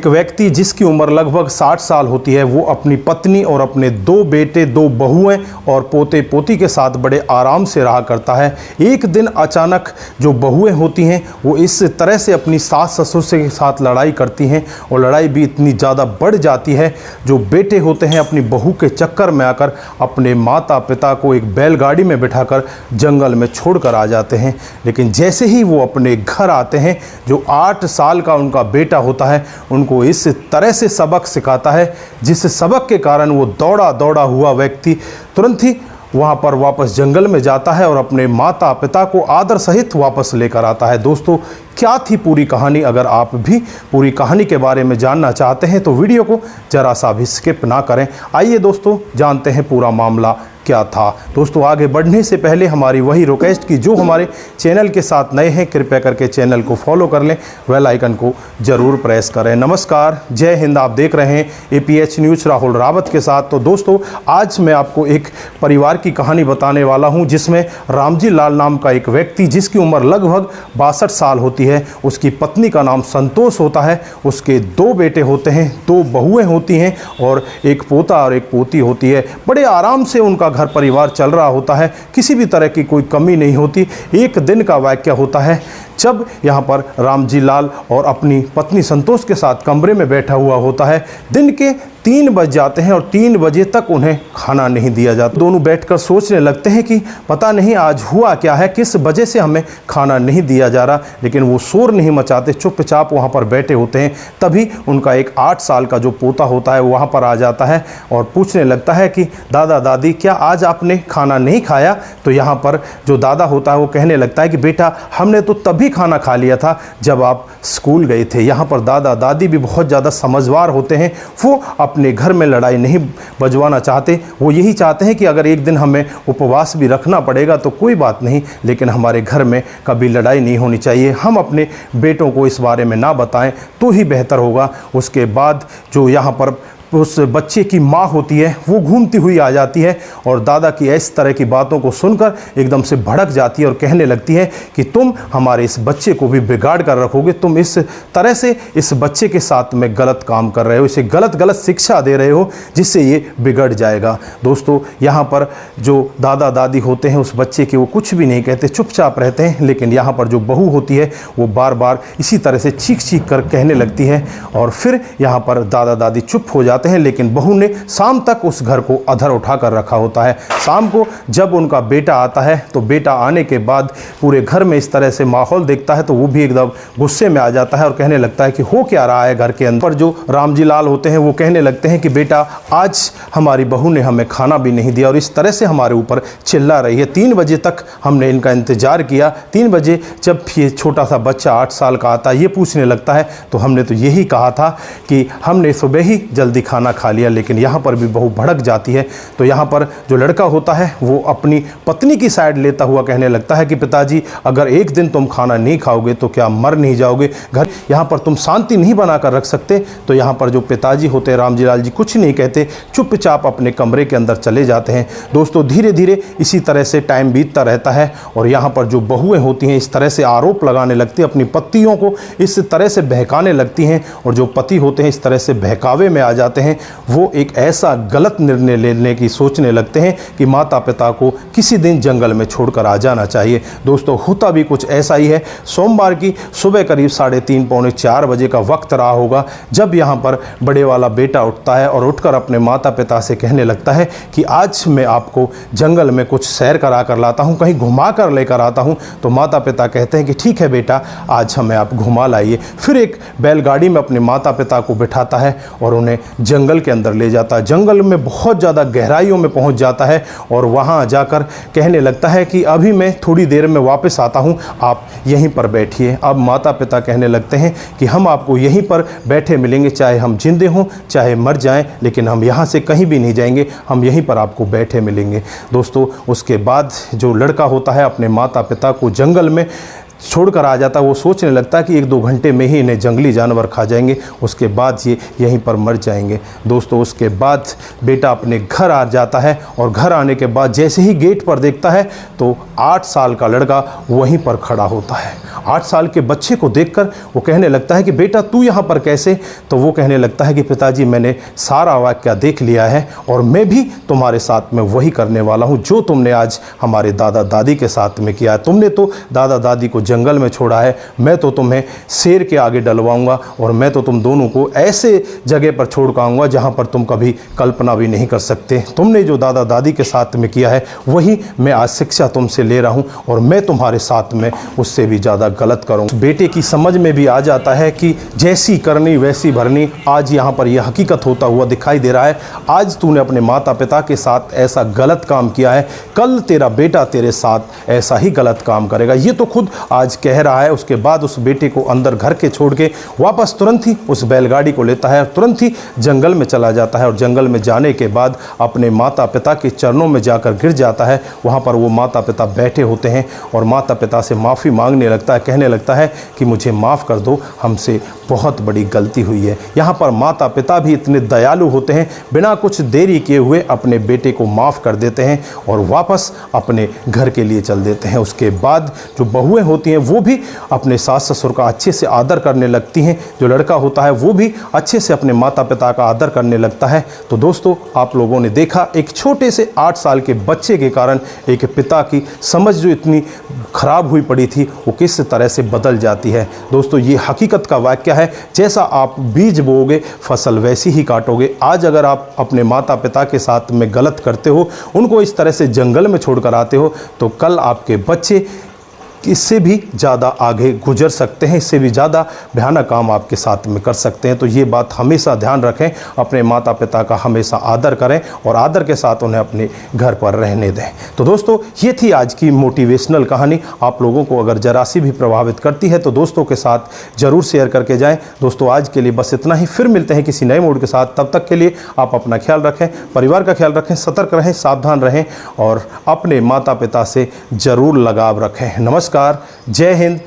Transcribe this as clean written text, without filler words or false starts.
एक व्यक्ति जिसकी उम्र लगभग 60 साल होती है, वो अपनी पत्नी और अपने 2 बेटे, 2 बहुएं और पोते पोती के साथ बड़े आराम से रहा करता है। एक दिन अचानक जो बहुएं होती हैं वो इस तरह से अपनी सास ससुर के साथ लड़ाई करती हैं और लड़ाई भी इतनी ज़्यादा बढ़ जाती है, जो बेटे होते हैं अपनी बहू के चक्कर में आकर अपने माता पिता को एक बैलगाड़ी में बिठाकर जंगल में छोड़कर आ जाते हैं। लेकिन जैसे ही वो अपने घर आते हैं, जो 8 साल का उनका बेटा होता है उनको इस तरह से सबक सिखाता है, जिस सबक के कारण वो दौड़ा दौड़ा हुआ व्यक्ति तुरंत ही वहाँ पर वापस जंगल में जाता है और अपने माता पिता को आदर सहित वापस लेकर आता है। दोस्तों, क्या थी पूरी कहानी? अगर आप भी पूरी कहानी के बारे में जानना चाहते हैं तो वीडियो को जरा सा भी स्किप ना करें। आइए दोस्तों, जानते हैं पूरा मामला क्या था। दोस्तों, आगे बढ़ने से पहले हमारी वही रिक्वेस्ट की जो हमारे चैनल के साथ नए हैं, कृपया करके चैनल को फॉलो कर लें, बेल आइकन को जरूर प्रेस करें। नमस्कार, जय हिंद। आप देख रहे हैं APH न्यूज़ राहुल रावत के साथ। तो दोस्तों, आज मैं आपको एक परिवार की कहानी बताने वाला हूं, जिसमें रामजी लाल नाम का एक व्यक्ति, जिसकी उम्र लगभग 62 साल होती है, उसकी पत्नी का नाम संतोष होता है, उसके 2 बेटे होते हैं, 2 बहुएं होती हैं और एक पोता और एक पोती होती है। बड़े आराम से उनका घर परिवार चल रहा होता है, किसी भी तरह की कोई कमी नहीं होती। एक दिन का वाकया होता है जब यहाँ पर रामजी लाल और अपनी पत्नी संतोष के साथ कमरे में बैठा हुआ होता है। दिन के 3 बज जाते हैं और 3 बजे तक उन्हें खाना नहीं दिया जाता। दोनों बैठकर सोचने लगते हैं कि पता नहीं आज हुआ क्या है, किस वजह से हमें खाना नहीं दिया जा रहा। लेकिन वो शोर नहीं मचाते, चुपचाप वहाँ पर बैठे होते हैं। तभी उनका एक 8 साल का जो पोता होता है वहाँ पर आ जाता है और पूछने लगता है कि दादा दादी, क्या आज आपने खाना नहीं खाया? तो यहाँ पर जो दादा होता है वो कहने लगता है कि बेटा, हमने तो तभी खाना खा लिया था जब आप स्कूल गए थे। यहाँ पर दादा दादी भी बहुत ज़्यादा समझदार होते हैं। वो अपने घर में लड़ाई नहीं बजवाना चाहते। वो यही चाहते हैं कि अगर एक दिन हमें उपवास भी रखना पड़ेगा तो कोई बात नहीं, लेकिन हमारे घर में कभी लड़ाई नहीं होनी चाहिए। हम अपने बेटों को इस बारे में ना बताएं तो ही बेहतर होगा। उसके बाद जो यहाँ पर उस बच्चे की माँ होती है वो घूमती हुई आ जाती है और दादा की इस तरह की बातों को सुनकर एकदम से भड़क जाती है और कहने लगती है कि तुम हमारे इस बच्चे को भी बिगाड़ कर रखोगे। तुम इस तरह से इस बच्चे के साथ में गलत काम कर रहे हो, इसे गलत शिक्षा दे रहे हो, जिससे ये बिगड़ जाएगा। दोस्तों, यहाँ पर जो दादा दादी होते हैं उस बच्चे के वो कुछ भी नहीं कहते, चुपचाप रहते हैं। लेकिन यहाँ पर जो बहू होती है वो बार बार इसी तरह से चीख कर कहने लगती है और फिर यहाँ पर दादा दादी चुप हो जाते हैं। लेकिन बहू ने शाम तक उस घर को अधर उठा कर रखा होता है। शाम को जब उनका बेटा आता है तो बेटा आने के बाद पूरे घर में इस तरह से माहौल देखता है तो वो भी एकदम गुस्से में आ जाता है और कहने लगता है कि हो क्या रहा है घर के अंदर। पर जो रामजी लाल होते हैं वो कहने लगते हैं कि बेटा, आज हमारी बहू ने हमें खाना भी नहीं दिया और इस तरह से हमारे ऊपर चिल्ला रही है। 3 बजे तक हमने इनका इंतजार किया। 3 बजे जब ये छोटा सा बच्चा 8 साल का आता है, ये पूछने लगता है तो हमने तो यही कहा था कि हमने सुबह ही जल्दी खाना खा लिया। लेकिन यहाँ पर भी बहू भड़क जाती है। तो यहाँ पर जो लड़का होता है वो अपनी पत्नी की साइड लेता हुआ कहने लगता है कि पिताजी, अगर एक दिन तुम खाना नहीं खाओगे तो क्या मर नहीं जाओगे? घर यहाँ पर तुम शांति नहीं बनाकर रख सकते? तो यहाँ पर जो पिताजी होते हैं रामजी लाल जी कुछ नहीं कहते, चुपचाप अपने कमरे के अंदर चले जाते हैं। दोस्तों, धीरे धीरे इसी तरह से टाइम बीतता रहता है और यहाँ पर जो बहुएं होती हैं इस तरह से आरोप लगाने लगती हैं, अपनी पतियों को इस तरह से बहकाने लगती हैं और जो पति होते हैं इस तरह से बहकावे में आ जाते हैं। वो एक ऐसा गलत निर्णय लेने की सोचने लगते हैं कि माता पिता को किसी दिन जंगल में छोड़कर आ जाना चाहिए। दोस्तों, होता भी कुछ ऐसा ही है। सोमवार की सुबह करीब 3:30 पौने 4 बजे का वक्त रहा होगा जब यहाँ पर बड़े वाला बेटा उठता है और उठकर अपने माता पिता से कहने लगता है कि आज मैं आपको जंगल में कुछ सैर करा कर लाता हूँ, कहीं घुमा कर लेकर आता हूँ। तो माता पिता कहते हैं कि ठीक है बेटा, आज हमें आप घुमा लाइए। फिर एक बैलगाड़ी में अपने माता पिता को बिठाता है और उन्हें जंगल के अंदर ले जाता है। जंगल में बहुत ज़्यादा गहराइयों में पहुंच जाता है और वहां जाकर कहने लगता है कि अभी मैं थोड़ी देर में वापस आता हूं, आप यहीं पर बैठिए। अब माता पिता कहने लगते हैं कि हम आपको यहीं पर बैठे मिलेंगे, चाहे हम जिंदे हों चाहे मर जाएं, लेकिन हम यहाँ से कहीं भी नहीं जाएंगे, हम यहीं पर आपको बैठे मिलेंगे। दोस्तों, उसके बाद जो लड़का होता है अपने माता पिता को जंगल में छोड़कर आ जाता है वो सोचने लगता है कि 1-2 घंटे में ही इन्हें जंगली जानवर खा जाएंगे, उसके बाद ये यहीं पर मर जाएंगे। दोस्तों उसके बाद बेटा अपने घर आ जाता है और घर आने के बाद जैसे ही गेट पर देखता है तो 8 साल का लड़का वहीं पर खड़ा होता है। 8 साल के बच्चे को देखकर वो कहने लगता है कि बेटा तू यहाँ पर कैसे? तो वो कहने लगता है कि पिताजी मैंने सारा वाक़या देख लिया है और मैं भी तुम्हारे साथ में वही करने वाला हूँ जो तुमने आज हमारे दादा दादी के साथ में किया है। तुमने तो दादा दादी को जंगल में छोड़ा है, मैं तो तुम्हें शेर के आगे डलवाऊंगा और मैं तो तुम दोनों को ऐसे जगह पर छोड़ कर आऊँगा जहाँ पर तुम कभी कल्पना भी नहीं कर सकते। तुमने जो दादा दादी के साथ में किया है वही मैं आज शिक्षा तुमसे ले रहा हूँ और मैं तुम्हारे साथ में उससे भी ज़्यादा गलत करूँगा। बेटे की समझ में भी आ जाता है कि जैसी करनी वैसी भरनी। आज यहाँ पर यह हकीकत होता हुआ दिखाई दे रहा है। आज तूने अपने माता पिता के साथ ऐसा गलत काम किया है, कल तेरा बेटा तेरे साथ ऐसा ही गलत काम करेगा। ये तो खुद आज कह रहा है। उसके बाद उस बेटे को अंदर घर के छोड़ के वापस तुरंत ही उस बैलगाड़ी को लेता है, तुरंत ही जंगल में चला जाता है और जंगल में जाने के बाद अपने माता पिता के चरणों में जाकर गिर जाता है। वहाँ पर वो माता पिता बैठे होते हैं और माता पिता से माफ़ी मांगने लगता है, कहने लगता है कि मुझे माफ़ कर दो, हमसे बहुत बड़ी गलती हुई है। यहाँ पर माता पिता भी इतने दयालु होते हैं, बिना कुछ देरी किए हुए अपने बेटे को माफ़ कर देते हैं और वापस अपने घर के लिए चल देते हैं। उसके बाद जो बहुएं होती हैं वो भी अपने सास ससुर का अच्छे से आदर करने लगती हैं। जो लड़का होता है वो भी अच्छे से अपने माता पिता का आदर करने लगता है। तो दोस्तों आप लोगों ने देखा एक छोटे से 8 साल के बच्चे के कारण एक पिता की समझ जो इतनी खराब हुई पड़ी थी वो किस तरह से बदल जाती है। दोस्तों ये हकीकत का वाक़या है। जैसा आप बीज बोओगे फसल वैसी ही काटोगे। आज अगर आप अपने माता पिता के साथ में गलत करते हो, उनको इस तरह से जंगल में छोड़कर आते हो, तो कल आपके बच्चे इससे भी ज़्यादा आगे गुजर सकते हैं, इससे भी ज़्यादा भयानक काम आपके साथ में कर सकते हैं। तो ये बात हमेशा ध्यान रखें, अपने माता पिता का हमेशा आदर करें और आदर के साथ उन्हें अपने घर पर रहने दें। तो दोस्तों ये थी आज की मोटिवेशनल कहानी। आप लोगों को अगर जरा सी भी प्रभावित करती है तो दोस्तों के साथ ज़रूर शेयर करके जाएँ। दोस्तों आज के लिए बस इतना ही, फिर मिलते हैं किसी नए मूड के साथ। तब तक के लिए आप अपना ख्याल रखें, परिवार का ख्याल रखें, सतर्क रहें, सावधान रहें और अपने माता पिता से ज़रूर लगाव रखें। नमस्कार, जय हिंद,